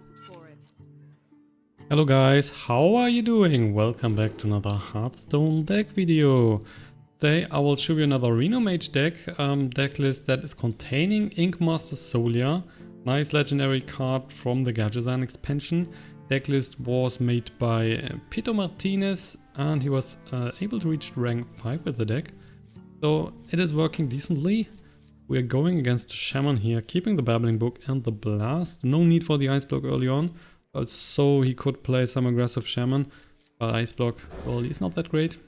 ask for it. Hello guys, how are you doing? Welcome back to another Hearthstone deck video. Today I will show you another Reno Mage deck, decklist that is containing Inkmaster Solia, nice legendary card from the Gadgetzan expansion. Decklist was made by petomartinez and he was able to reach rank 5 with the deck. So it is working decently. We are going against the Shaman here, keeping the Babbling Book and the Blast. No need for the Ice Block early on. Also, he could play some aggressive Shaman, but Ice Block, well, he's not that great.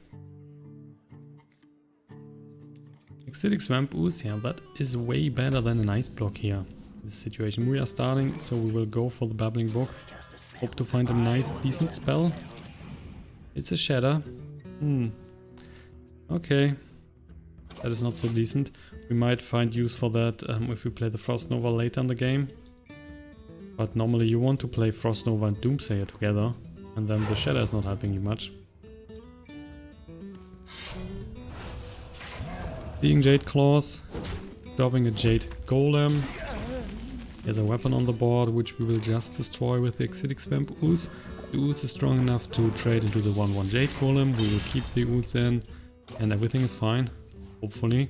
Acidic Swamp Ooze, yeah, that is way better than an Ice Block here. In this situation, we are starting, so we will go for the Babbling Book. Hope to find a nice, decent spell. It's a Shatter. Okay. That is not so decent. We might find use for that if we play the Frost Nova later in the game. But normally you want to play Frost Nova and Doomsayer together, and then the Shadow is not helping you much. Seeing Jade Claws, dropping a Jade Golem. There's a weapon on the board which we will just destroy with the Acidic Swamp Ooze. The Ooze is strong enough to trade into the 1/1 Jade Golem. We will keep the Ooze in and everything is fine, hopefully.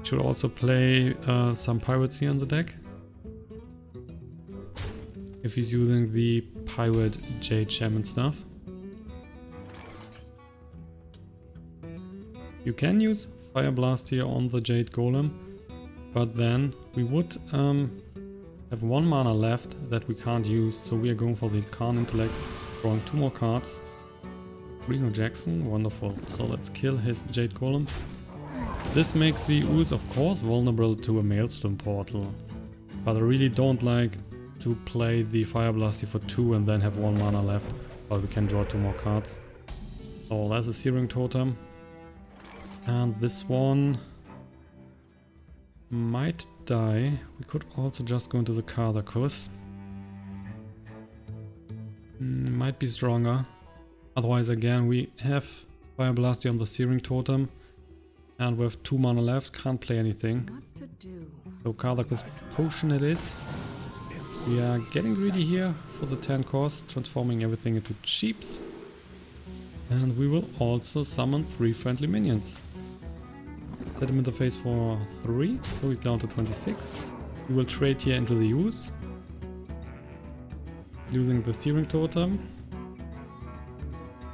Should also play some pirates here in the deck. If he's using the pirate Jade Shaman stuff. You can use FIREBLAST here on the Jade Golem, but then we would have 1 mana left that we can't use, so we are going for the Arcane Intellect, drawing 2 more cards. Reno Jackson, wonderful. So let's kill his Jade Golem. This makes the Ooze, of course, vulnerable to a Maelstrom Portal, but I really don't like to play the FIREBLAST here for 2 and then have 1 mana left, but we can draw 2 more cards. So that's a Searing Totem. And this one might die. We could also just go into the KAZAKUS. Might be stronger. Otherwise, again, we have FIREBLAST here on the Searing Totem. And we have 2 mana left, can't play anything. What to do? So KAZAKUS Potion it is. We are getting greedy here for the 10 cost, transforming everything into cheaps. And we will also summon 3 friendly minions. Set him in the face for 3, so he's down to 26. We will trade here into the Ooze, using the Searing Totem.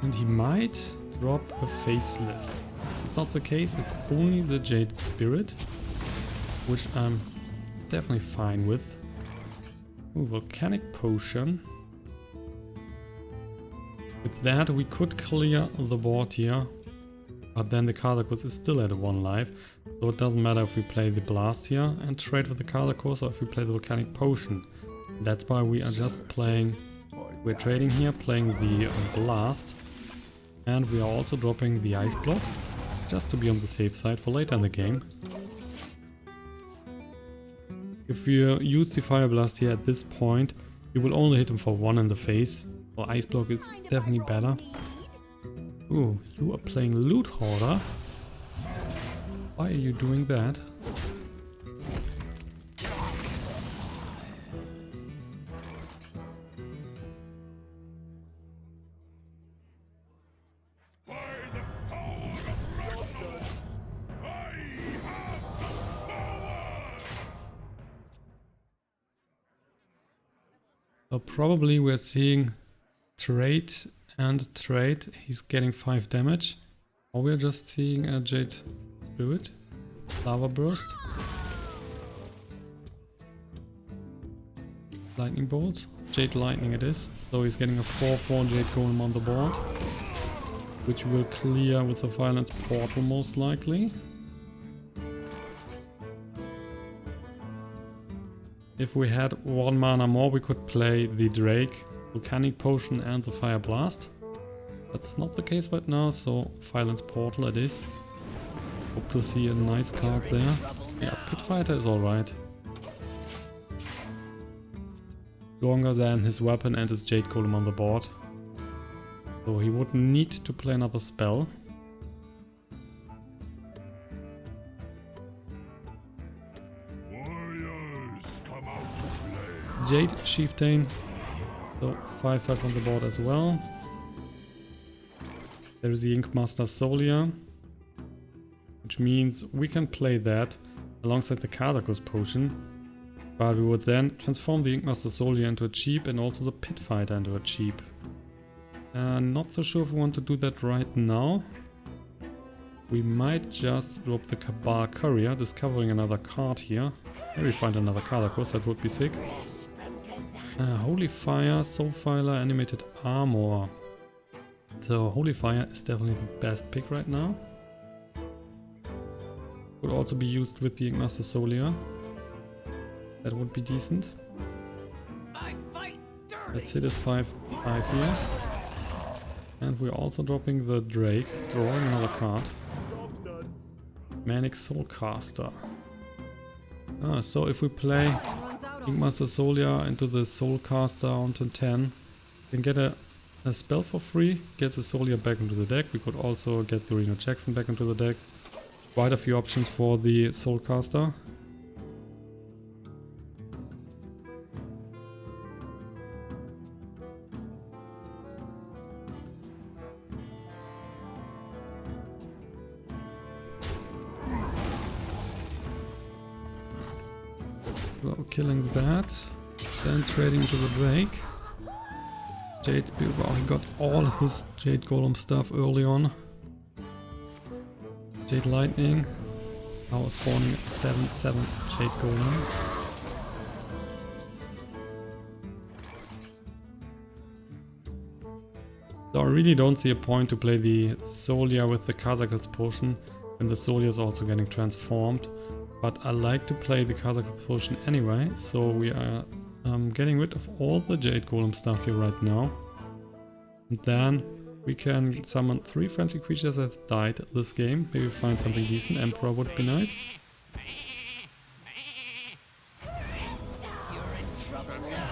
And he might drop a Faceless. It's not the case, it's only the Jade Spirit, which I'm definitely fine with. Ooh, Volcanic Potion. With that we could clear the board here, but then the KAZAKUS is still at 1 life, so it doesn't matter if we play the Blast here and trade with the KAZAKUS or if we play the Volcanic Potion. That's why we are just playing, we're trading here, playing the Blast, and we are also dropping the Ice Block, just to be on the safe side for later in the game. If you use the FIREBLAST here at this point, you will only hit him for 1 in the face. Well, Ice Block is definitely better. Ooh, you are playing Loot Hoarder. Why are you doing that? So probably we're seeing trade and trade. He's getting 5 damage. Or we're just seeing a Jade Spirit. Lava Burst. Lightning Bolt. Jade Lightning it is. So he's getting a 4/4 Jade Golem on the board, which will clear with the Firelands Portal most likely. If we had 1 mana more, we could play the Drake, Volcanic Potion and the FIREBLAST. That's not the case right now, so Firelands Portal it is. Hope to see a nice card there. Yeah, Pit Fighter is alright. Longer than his weapon and his Jade Golem on the board. So he would need to play another spell. Jade Chieftain So 5/5 on the board as well. There is the Inkmaster Solia, which means we can play that alongside the KAZAKUS Potion, but we would then transform the Inkmaster Solia into a cheap and also the Pit Fighter into a cheap. Not so sure if we want to do that right now. We might just drop the Kabal Courier, discovering another card here. Maybe find another KAZAKUS, that would be sick. Holy Fire, Soulfiler, Animated Armor. So Holy Fire is definitely the best pick right now. Could also be used with the Inkmaster Solia. That would be decent. Let's hit this 5/5 here. And we're also dropping the Drake, drawing another card. Manic Soulcaster. So if we play Inkmaster Solia into the Soulcaster onto 10, we can get a spell for free, gets the Solia back into the deck. We could also get the Reno Jackson back into the deck. Quite a few options for the Soulcaster. So killing that, then trading into the Drake. Jade Spear, wow, he got all his Jade Golem stuff early on. Jade Lightning, now spawning 7/7 Jade Golem. So I really don't see a point to play the Solia with the KAZAKUS Potion when the Solia is also getting transformed. But I like to play the KAZAKUS Potion anyway, so we are getting rid of all the Jade Golem stuff here right now. And then we can summon 3 friendly creatures that died this game. Maybe find something decent. Emperor would be nice.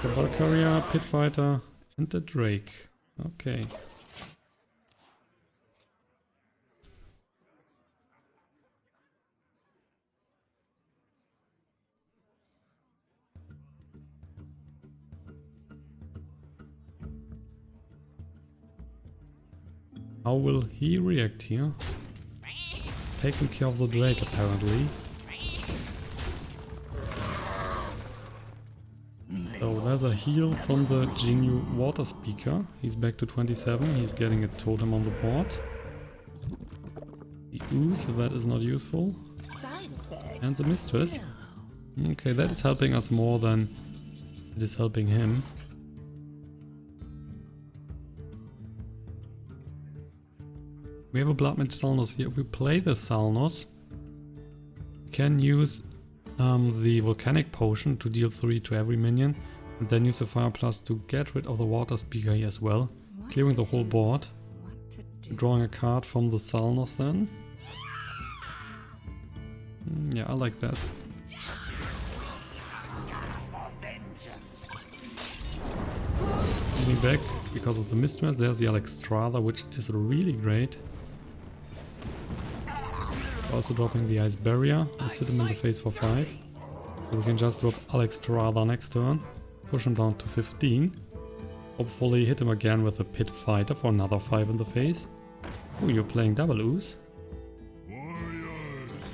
Kabal Courier, Pit Fighter, and the Drake. Okay. How will he react here? Taking care of the Drake apparently. So there's a heal from the Jinyu Water Speaker. He's back to 27, he's getting a totem on the board. The Ooze, that is not useful. And the Mistress. Okay, that is helping us more than it is helping him. We have a Bloodmage Thalnos here. If we play the Thalnos, we can use the Volcanic Potion to deal 3 to every minion, and then use the FIREBLAST to get rid of the Water Speaker here as well, clearing the whole board. Drawing a card from the Thalnos then. Yeah, I like that. Moving back because of the Mistress, there's the Alexstrasza, which is really great. Also dropping the Ice Barrier. Let's hit him in the face for 5. So we can just drop Alexstrasza next turn. Push him down to 15. Hopefully hit him again with a Pit Fighter for another 5 in the face. Oh, you're playing double Ooze?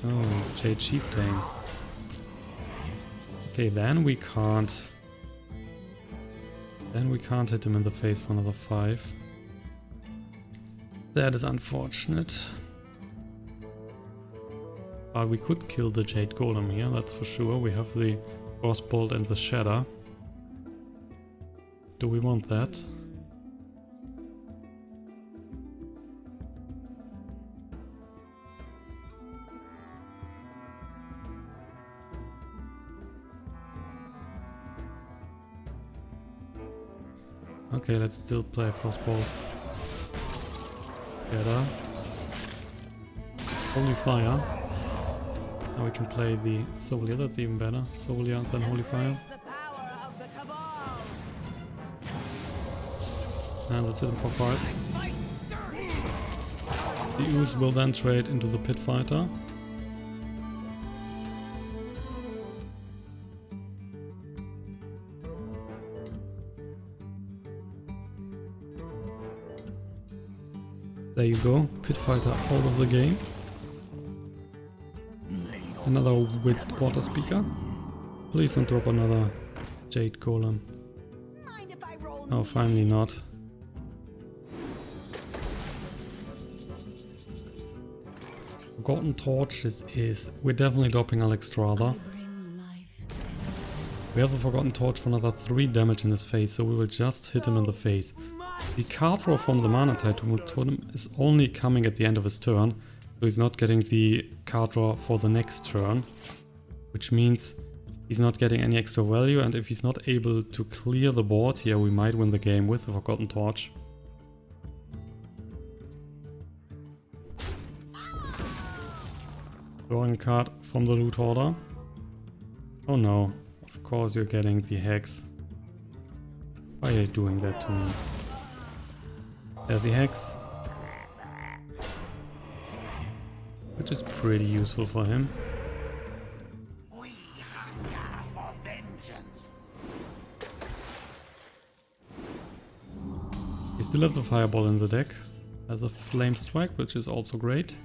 Oh, Jade Chieftain. Okay, then we can't hit him in the face for another 5. That is unfortunate. But we could kill the Jade Golem here, that's for sure. We have the Frostbolt and the Shatter. Do we want that? Okay, let's still play Frostbolt. Shatter. Holy Fire. Now we can play the Solia, that's even better. Solia than Holy Fire. And let's hit him for 5. The Ooze will then trade into the Pit Fighter. There you go, Pit Fighter out of the game. Another with water speaker. Please don't drop another Jade Golem. Oh, finally not. Forgotten Torches is... We're definitely dropping Alexstrasza. We have the Forgotten Torch for another 3 damage in his face, so we will just hit him in the face. The card draw from the Mana Totem is only coming at the end of his turn, so he's not getting the card draw for the next turn, which means he's not getting any extra value, and if he's not able to clear the board here, we might win the game with the Forgotten Torch. Drawing a card from the loot hoarder. Oh no, of course you're getting the Hex. Why are you doing that to me? There's the Hex. Which is pretty useful for him. He still has the Fireball in the deck. Has a Flamestrike, which is also great.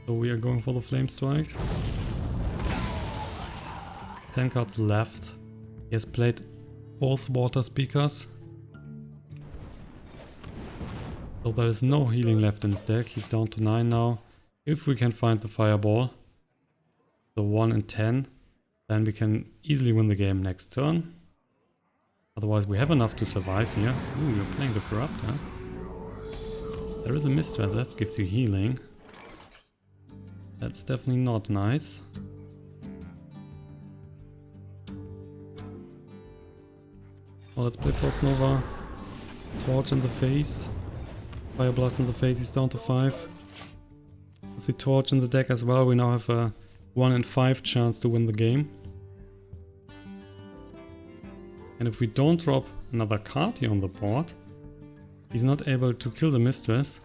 So we are going for the Flamestrike. 10 cards left. He has played both water speakers. So there is no healing left in his deck. He's down to 9 now. If we can find the Fireball, so 1 in 10, then we can easily win the game next turn. Otherwise we have enough to survive here. Ooh, you're playing the Corrupt, huh? There is a Mistress that gives you healing. That's definitely not nice. Well, let's play Frost Nova. Torch in the face. Fire Blast in the face, he's down to 5. With the Torch in the deck as well, we now have a 1 in 5 chance to win the game. And if we don't drop another card here on the board, he's not able to kill the Mistress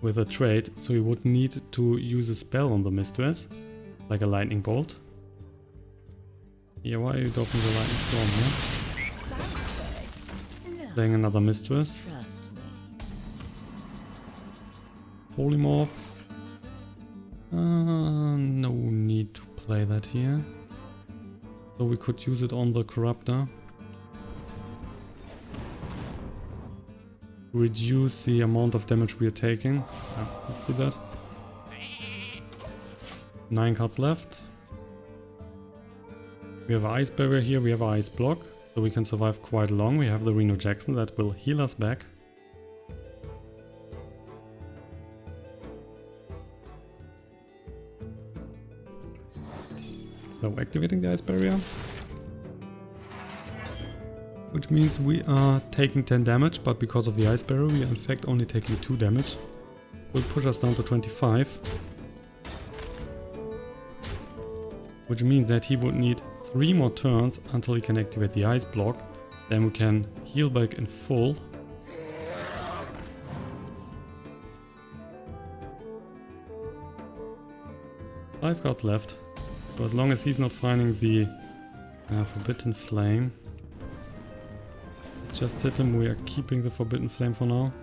with a trade, so he would need to use a spell on the Mistress, like a Lightning Bolt. Yeah, why are you dropping the Lightning Storm here? Playing another Mistress. Polymorph. No need to play that here. So we could use it on the Corruptor. Reduce the amount of damage we are taking. Yeah, let's do that. 9 cards left. We have an Ice Barrier here, we have an Ice Block, so we can survive quite long. We have the Reno Jackson that will heal us back. So activating the Ice Barrier. Which means we are taking 10 damage, but because of the Ice Barrier we are in fact only taking 2 damage. Will push us down to 25. Which means that he would need 3 more turns until he can activate the Ice Block. Then we can heal back in full. Five cards left. So as long as he's not finding the Forbidden Flame, let's just hit him. We are keeping the Forbidden Flame for now.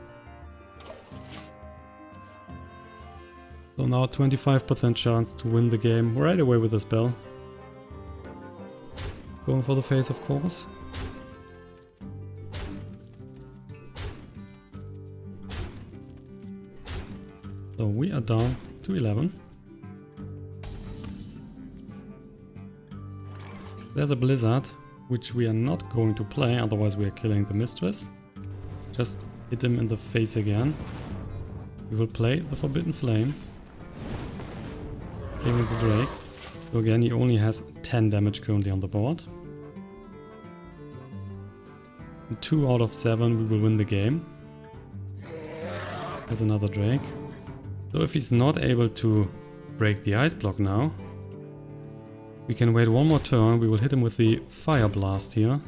So now 25% chance to win the game right away with the spell. Going for the face, of course. So we are down to 11. There's a Blizzard, which we are not going to play, otherwise we are killing the Mistress. Just hit him in the face again. We will play the Forbidden Flame. Killing the Drake. So again, he only has 10 damage currently on the board. In 2 out of 7 we will win the game. There's another Drake. So if he's not able to break the Ice Block now, we can wait 1 more turn. We will hit him with the Fire Blast here.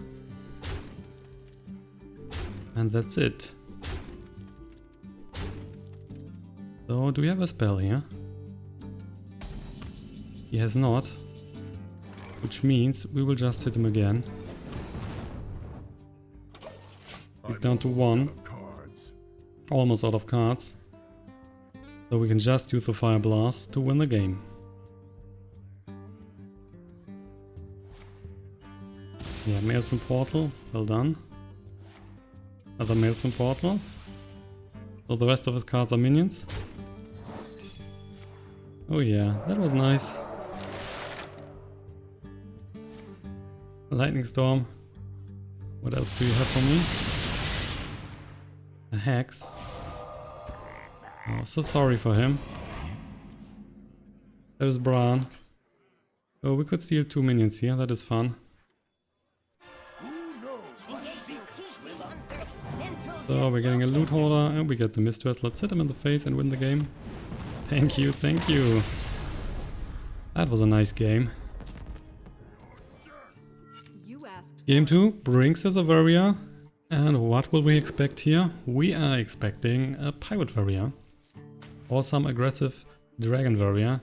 And that's it. So do we have a spell here? He has not. Which means we will just hit him again. He's down to 1. Almost out of cards. So we can just use the Fire Blast to win the game. Yeah, Maelstrom Portal, well done. Another Maelstrom Portal. So the rest of his cards are minions. Oh yeah, that was nice. Lightning Storm. What else do you have for me? A Hex. Oh, so sorry for him. There's Brann. Oh, we could steal 2 minions here, that is fun. So we're getting a loot holder and we get the Mistress. Let's hit him in the face and win the game. Thank you, thank you. That was a nice game. Game 2 brings us a Warrior. And what will we expect here? We are expecting a Pirate Warrior. Or some aggressive Dragon Warrior.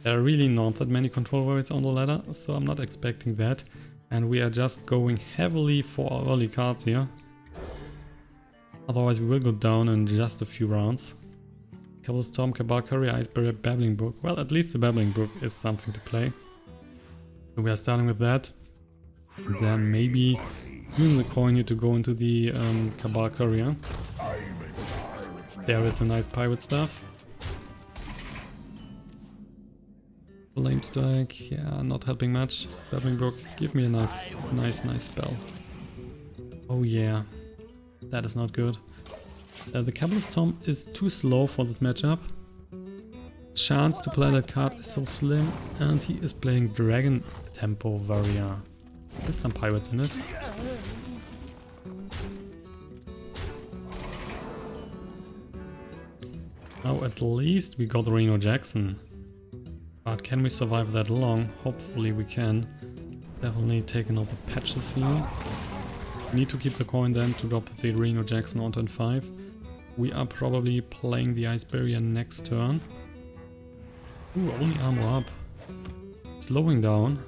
There are really not that many control warriors on the ladder, so I'm not expecting that. And we are just going heavily for our early cards here. Otherwise we will go down in just a few rounds. Cabalist, Tome, Kabal Courier, Iceberry, Babbling Book. Well, at least the Babbling Book is something to play. So we are starting with that. And then maybe using the coin here to go into the Kabal Courier. There is a nice pirate stuff. Flamestrike, yeah, not helping much. Babbling Book, give me a nice spell. Oh yeah, that is not good. The Cabalist Tome is too slow for this matchup. Chance to play that card is so slim, and he is playing Dragon Tempo Warrior. There's some pirates in it. Now at least we got Reno Jackson. But can we survive that long? Hopefully we can. Definitely taking off the patches here. Need to keep the coin then to drop the Reno Jackson on turn 5. We are probably playing the Ice Barrier next turn. Ooh, only armor up. Slowing down.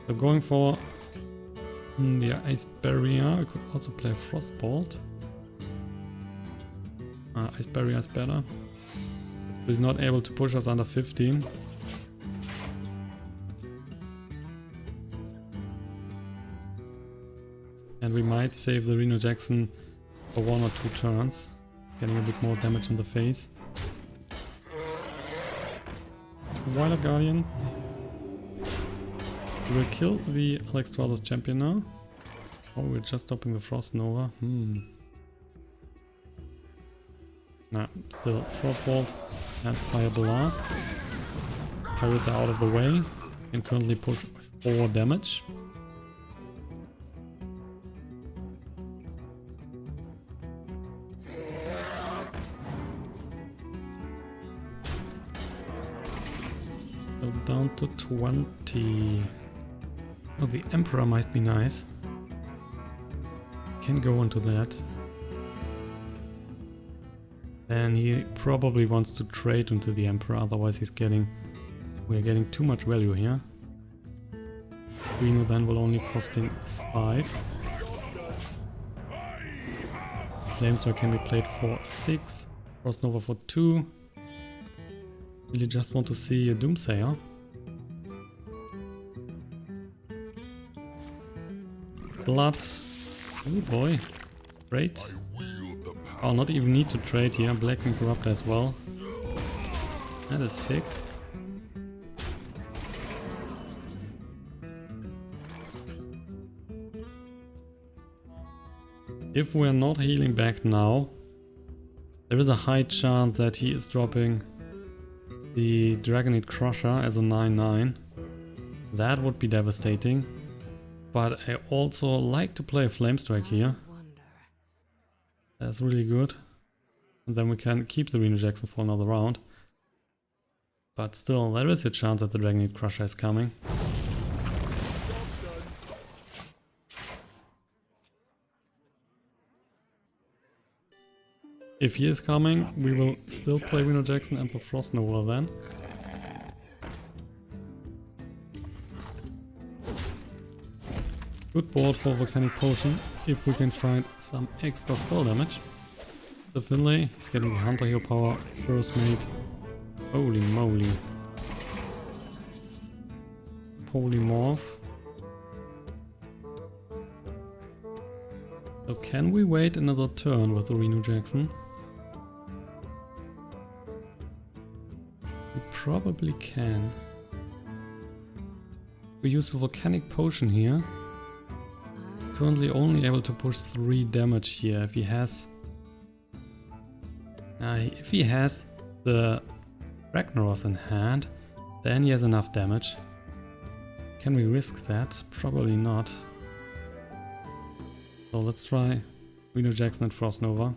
So going for the Ice Barrier. I could also play Frostbolt. Ice Barrier is better. He's not able to push us under 15. And we might save the Reno Jackson for 1 or 2 turns. Getting a bit more damage in the face. Violet Guardian. We will kill the Alexstrasza champion now. Oh, we're just stopping the Frost Nova. Nah, still Frostbolt and Fire Blast. Pirates are out of the way. Can currently push 4 damage. So down to 20. Oh, the Emperor might be nice. Can go into that. And he probably wants to trade into the Emperor, otherwise we're getting too much value here. Reno then will only costing 5. Flamestrike can be played for 6. Frost Nova for 2. Really just want to see a Doomsayer. Blood. Oh boy. Great. I'll not even need to trade here. Black and Corrupt as well. That is sick. If we're not healing back now, there is a high chance that he is dropping the Dragonite Crusher as a 9/9. That would be devastating. But I also like to play Flamestrike here. That's really good. And then we can keep the Reno Jackson for another round. But still, there is a chance that the Dragonite Crusher is coming. If he is coming, we will still play Reno Jackson and the Frost Nova then. Good board for Volcanic Potion, if we can find some extra spell damage. the Finlay. He's getting the Hunter Hero power first mate. Holy moly. Polymorph. So can we wait another turn with the Reno Jackson? We probably can. We use the Volcanic Potion here. Currently only able to push 3 damage here. If he has the Ragnaros in hand, then he has enough damage. Can we risk that? Probably not. So let's try Reno Jackson and Frost Nova.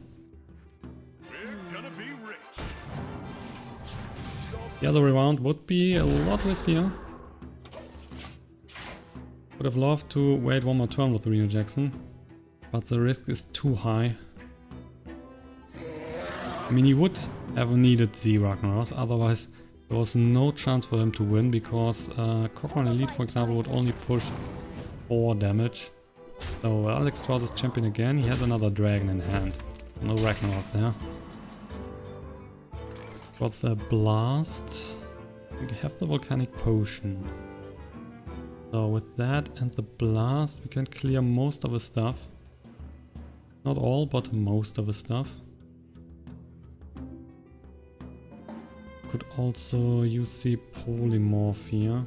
The other way around would be a lot riskier. Would have loved to wait one more turn with the Reno Jackson, but the risk is too high. I mean, he would have needed the Ragnaros, otherwise there was no chance for him to win, because Cochrane Elite, for example, would only push 4 damage. So Alexstrasza is champion again, he has another dragon in hand. No Ragnaros there. Got the blast. We have the Volcanic Potion. So with that and the blast we can clear most of the stuff. Not all, but most of the stuff. Could also use the Polymorph here.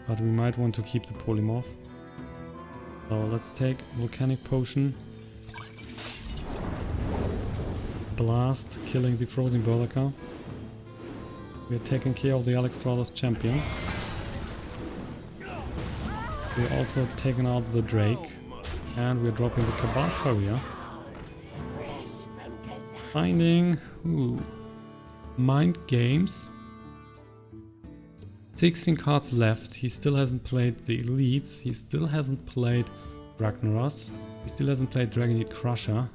But we might want to keep the Polymorph. So let's take Volcanic Potion. Blast, killing the Frozen Berserker. We are taking care of the Alexstrasza's champion. We are also taking out the Drake. And we are dropping the Kabal Courier. Finding Mind Games. 16 cards left. He still hasn't played the elites. He still hasn't played Ragnaros. He still hasn't played Dragonite Crusher.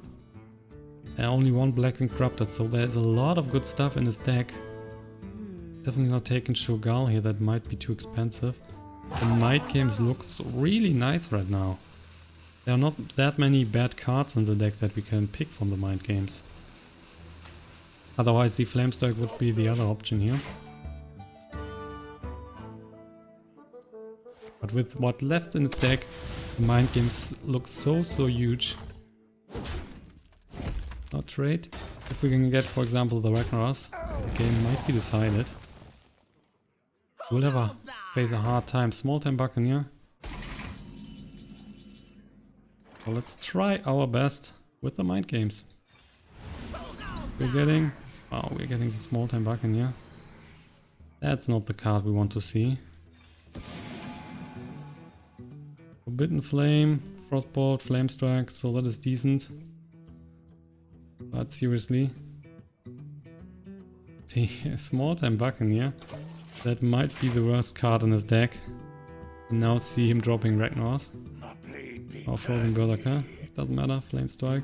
And only 1 Blackwing Corruptor, so there's a lot of good stuff in his deck. Definitely not taking Shogal here, that might be too expensive. The Might Games looks really nice right now. There are not that many bad cards in the deck that we can pick from the Mind Games. Otherwise the Flamestrike would be the other option here. But with what left in his deck, the Mind Games look so huge. Not trade. If we can get, for example, the Ragnaros, the game might be decided. We'll have face a hard time. Small time Buccaneer. So let's try our best with the Mind Games. We're getting the small time Buccaneer. That's not the card we want to see. Forbidden Flame, Frostbolt, Flamestrike, so that is decent. But seriously, the small time Buccaneer, that might be the worst card in his deck. And now see him dropping Ragnaros. Or Frozen Berserker, doesn't matter, Flamestrike.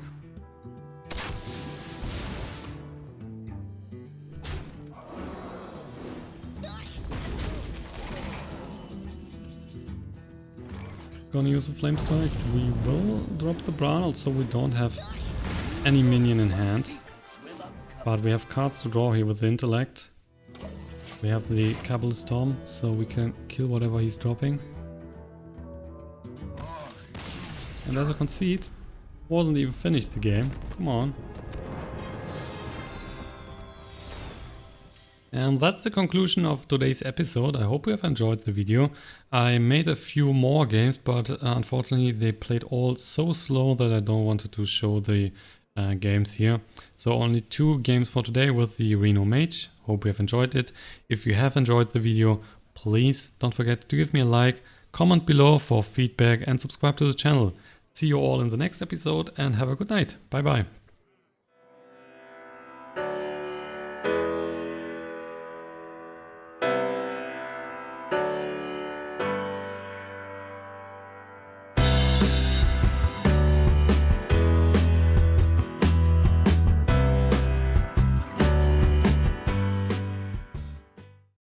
Gonna use a Flamestrike. We will drop the Brann, so we don't have any minion in hand. But we have cards to draw here with the Intellect. We have the Cabalist Tome, so we can kill whatever he's dropping. And as a concede, wasn't even finished the game. Come on. And that's the conclusion of today's episode. I hope you have enjoyed the video. I made a few more games, but unfortunately they played all so slow that I don't want to show the games here. So only 2 games for today with the Reno Mage. Hope you have enjoyed it. If you have enjoyed the video, please don't forget to give me a like, comment below for feedback and subscribe to the channel. See you all in the next episode and have a good night. Bye bye.